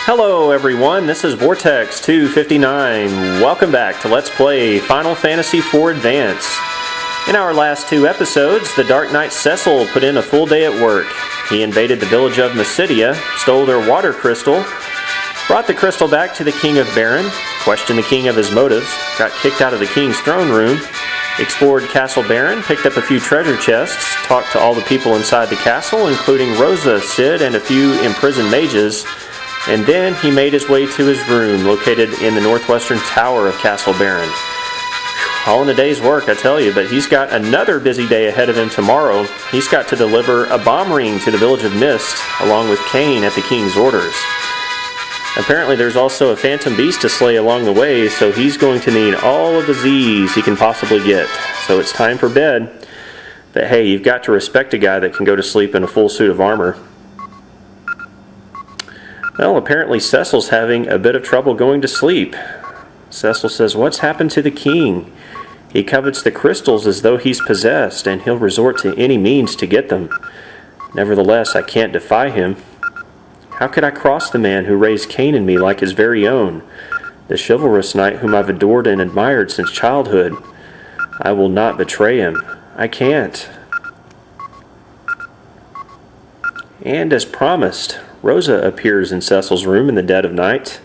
Hello everyone, this is Vortex259. Welcome back to Let's Play Final Fantasy IV Advance. In our last two episodes, the Dark Knight Cecil put in a full day at work. He invaded the village of Mysidia, stole their water crystal, brought the crystal back to the King of Baron, questioned the king of his motives, got kicked out of the king's throne room, explored Castle Baron, picked up a few treasure chests, talked to all the people inside the castle, including Rosa, Cid, and a few imprisoned mages, and then he made his way to his room located in the northwestern tower of Castle Baron. All in a day's work, I tell you, but he's got another busy day ahead of him tomorrow. He's got to deliver a bomb ring to the village of Mist, along with Kain at the king's orders. Apparently there's also a phantom beast to slay along the way, so he's going to need all of the Z's he can possibly get. So it's time for bed. But hey, you've got to respect a guy that can go to sleep in a full suit of armor. Well, apparently Cecil's having a bit of trouble going to sleep. Cecil says, "What's happened to the king? He covets the crystals as though he's possessed, and he'll resort to any means to get them. Nevertheless, I can't defy him. How could I cross the man who raised Kain in me like his very own, the chivalrous knight whom I've adored and admired since childhood? I will not betray him. I can't." And as promised, Rosa appears in Cecil's room in the dead of night.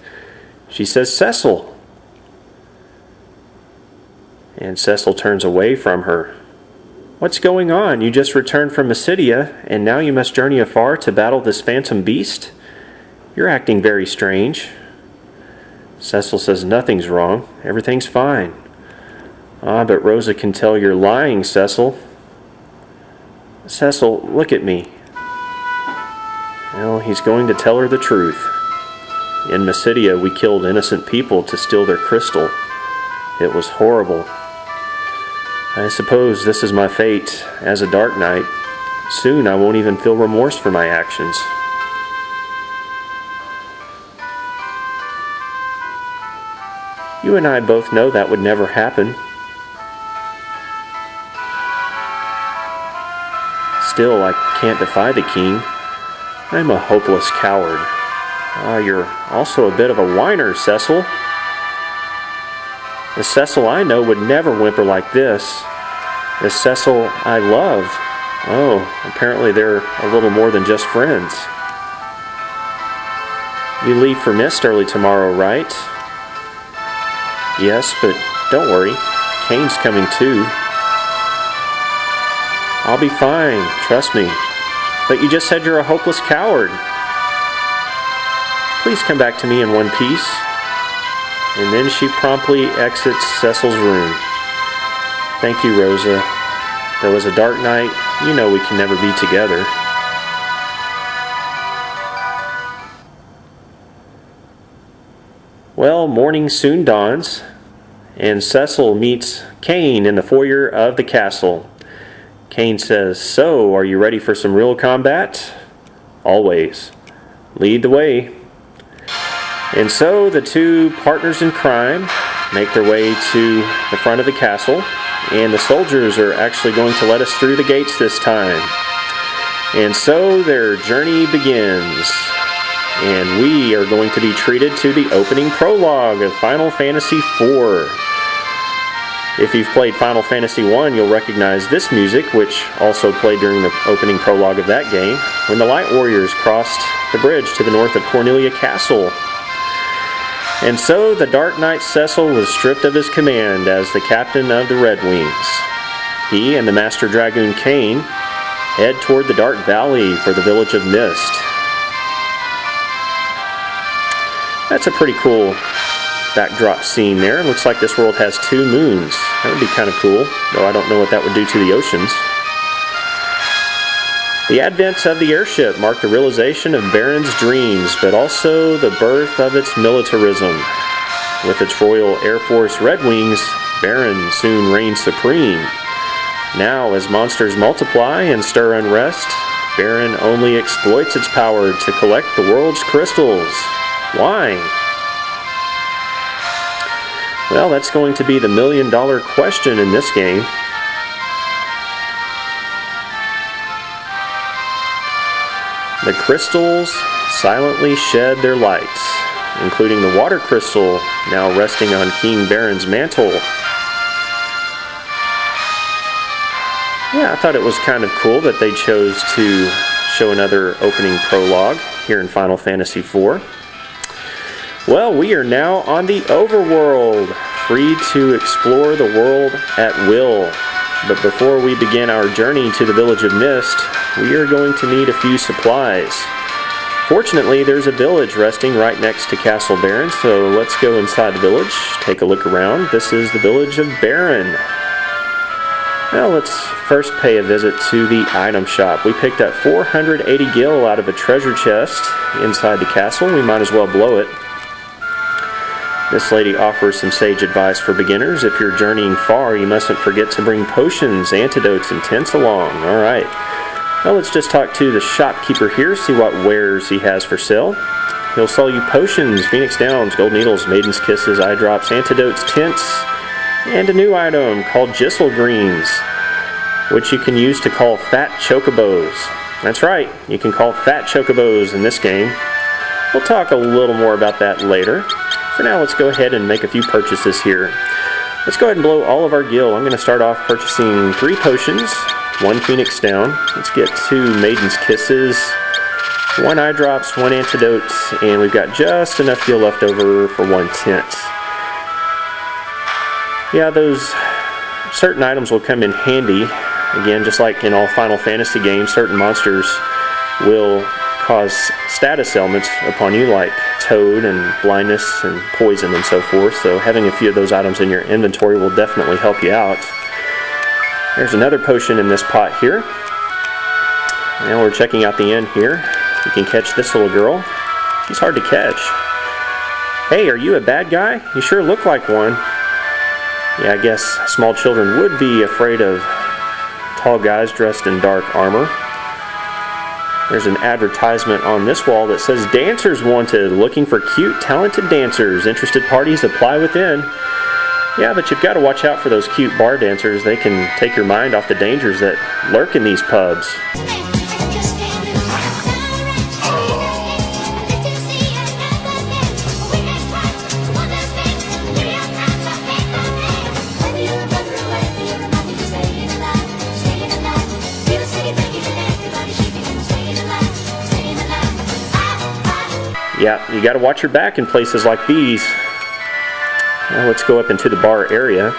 She says, "Cecil." And Cecil turns away from her. "What's going on? You just returned from Mysidia, and now you must journey afar to battle this phantom beast? You're acting very strange." Cecil says, "Nothing's wrong. Everything's fine." "Ah, but Rosa can tell you're lying, Cecil." "Cecil, look at me." Well, he's going to tell her the truth. "In Mysidia, we killed innocent people to steal their crystal. It was horrible. I suppose this is my fate as a Dark Knight. Soon I won't even feel remorse for my actions." "You and I both know that would never happen. Still, I can't defy the king. I'm a hopeless coward." "Ah, you're also a bit of a whiner, Cecil." "The Cecil I know would never whimper like this. The Cecil I love. Oh, apparently they're a little more than just friends." "You leave for Mist early tomorrow, right?" "Yes, but don't worry. Kain's coming too." "I'll be fine, trust me." "But you just said you're a hopeless coward." "Please come back to me in one piece." And then she promptly exits Cecil's room. "Thank you, Rosa. Though as a Dark Knight, you know we can never be together." Well, morning soon dawns, and Cecil meets Kain in the foyer of the castle. Kain says, "So, are you ready for some real combat?" "Always." "Lead the way." And so the two partners in crime make their way to the front of the castle, and the soldiers are actually going to let us through the gates this time. And so their journey begins, and we are going to be treated to the opening prologue of Final Fantasy IV. If you've played Final Fantasy I, you'll recognize this music, which also played during the opening prologue of that game, when the Light Warriors crossed the bridge to the north of Cornelia Castle. And so the Dark Knight Cecil was stripped of his command as the captain of the Red Wings. He and the Master Dragoon Kain head toward the Dark Valley for the village of Mist. That's a pretty cool backdrop scene there. Looks like this world has two moons. That would be kind of cool, though I don't know what that would do to the oceans. The advent of the airship marked the realization of Baron's dreams, but also the birth of its militarism. With its Royal Air Force Red Wings, Baron soon reigned supreme. Now, as monsters multiply and stir unrest, Baron only exploits its power to collect the world's crystals. Why? Well, that's going to be the million-dollar question in this game. The crystals silently shed their lights, including the water crystal now resting on King Baron's mantle. Yeah, I thought it was kind of cool that they chose to show another opening prologue here in Final Fantasy IV. Well, we are now on the overworld, free to explore the world at will. But before we begin our journey to the Village of Mist, we are going to need a few supplies. Fortunately, there's a village resting right next to Castle Baron, so let's go inside the village, take a look around. This is the Village of Baron. Now let's first pay a visit to the item shop. We picked up 480 gil out of a treasure chest inside the castle. We might as well blow it. This lady offers some sage advice for beginners. If you're journeying far, you mustn't forget to bring potions, antidotes, and tents along. Alright. Now let's just talk to the shopkeeper here, see what wares he has for sale. He'll sell you potions, phoenix downs, gold needles, maiden's kisses, eye drops, antidotes, tents, and a new item called Cecil greens, which you can use to call fat chocobos. That's right, you can call fat chocobos in this game. We'll talk a little more about that later. For now, let's go ahead and make a few purchases here. Let's go ahead and blow all of our gil. I'm going to start off purchasing 3 potions, 1 phoenix down. Let's get 2 maiden's kisses, 1 eye drops, 1 antidote, and we've got just enough gil left over for 1 tent. Yeah, those certain items will come in handy. Again, just like in all Final Fantasy games, certain monsters will cause status ailments upon you, like toad and blindness and poison and so forth. So having a few of those items in your inventory will definitely help you out. There's another potion in this pot here. Now we're checking out the inn here. You can catch this little girl. She's hard to catch. Hey, are you a bad guy? You sure look like one. Yeah, I guess small children would be afraid of tall guys dressed in dark armor. There's an advertisement on this wall that says dancers wanted, looking for cute, talented dancers. Interested parties apply within. Yeah, but you've got to watch out for those cute bar dancers. They can take your mind off the dangers that lurk in these pubs. Yeah, you got to watch your back in places like these. Now let's go up into the bar area.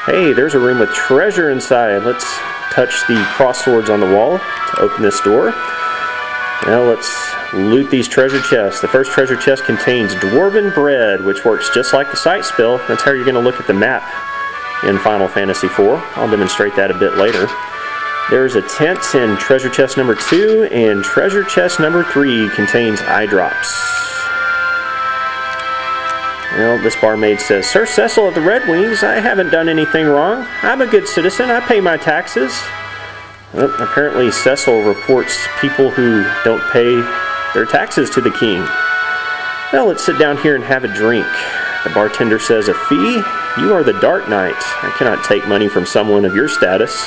Hey, there's a room with treasure inside. Let's touch the cross swords on the wall to open this door. Now let's loot these treasure chests. The first treasure chest contains dwarven bread, which works just like the sight spell. That's how you're going to look at the map in Final Fantasy IV. I'll demonstrate that a bit later. There's a tent in treasure chest number 2, and treasure chest number 3 contains eye drops. Well, this barmaid says, Sir Cecil of the Red Wings, I haven't done anything wrong. I'm a good citizen. I pay my taxes. Well, apparently Cecil reports people who don't pay their taxes to the king. Well, let's sit down here and have a drink. The bartender says, a fee? You are the Dark Knight. I cannot take money from someone of your status.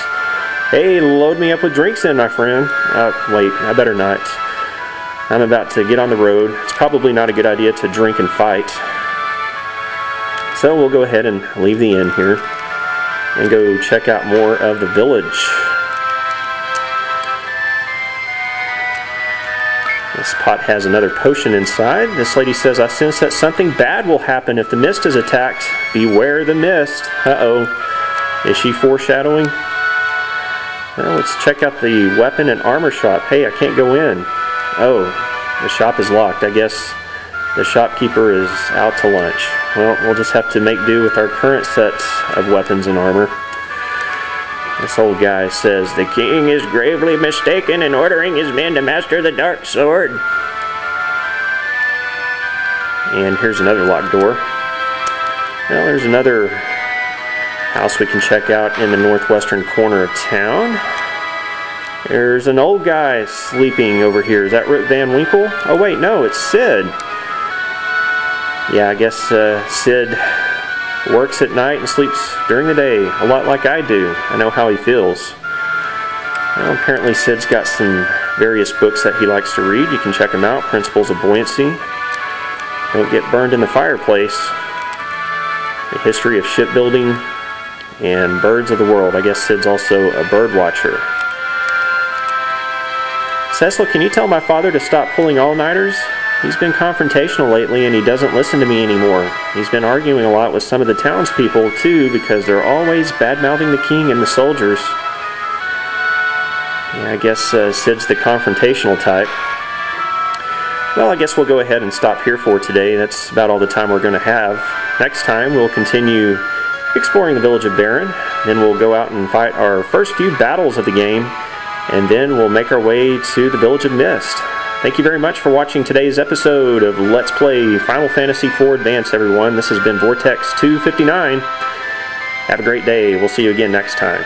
Hey, load me up with drinks then, my friend. Wait, I better not. I'm about to get on the road. It's probably not a good idea to drink and fight. So we'll go ahead and leave the inn here and go check out more of the village. This pot has another potion inside. This lady says, I sense that something bad will happen if the mist is attacked. Beware the mist. Uh-oh. Is she foreshadowing? Well, let's check out the weapon and armor shop. Hey, I can't go in. Oh, the shop is locked. I guess the shopkeeper is out to lunch. Well, we'll just have to make do with our current set of weapons and armor. This old guy says, the king is gravely mistaken in ordering his men to master the dark sword. And here's another locked door. Well, there's another house we can check out in the northwestern corner of town. There's an old guy sleeping over here. Is that Rip Van Winkle? Oh wait, no, it's Sid. Yeah, I guess Sid works at night and sleeps during the day, a lot like I do. I know how he feels. Well, apparently Sid's got some various books that he likes to read. You can check them out. Principles of Buoyancy, Don't Get Burned in the Fireplace, The History of Shipbuilding, and Birds of the World. I guess Sid's also a bird watcher. Cecil, can you tell my father to stop pulling all-nighters? He's been confrontational lately and he doesn't listen to me anymore. He's been arguing a lot with some of the townspeople too because they're always bad-mouthing the king and the soldiers. Yeah, I guess Sid's the confrontational type. Well, I guess we'll go ahead and stop here for today. That's about all the time we're going to have. Next time we'll continue exploring the village of Barron. Then we'll go out and fight our first few battles of the game. And then we'll make our way to the village of Mist. Thank you very much for watching today's episode of Let's Play Final Fantasy IV Advance, everyone. This has been Vortex 259. Have a great day. We'll see you again next time.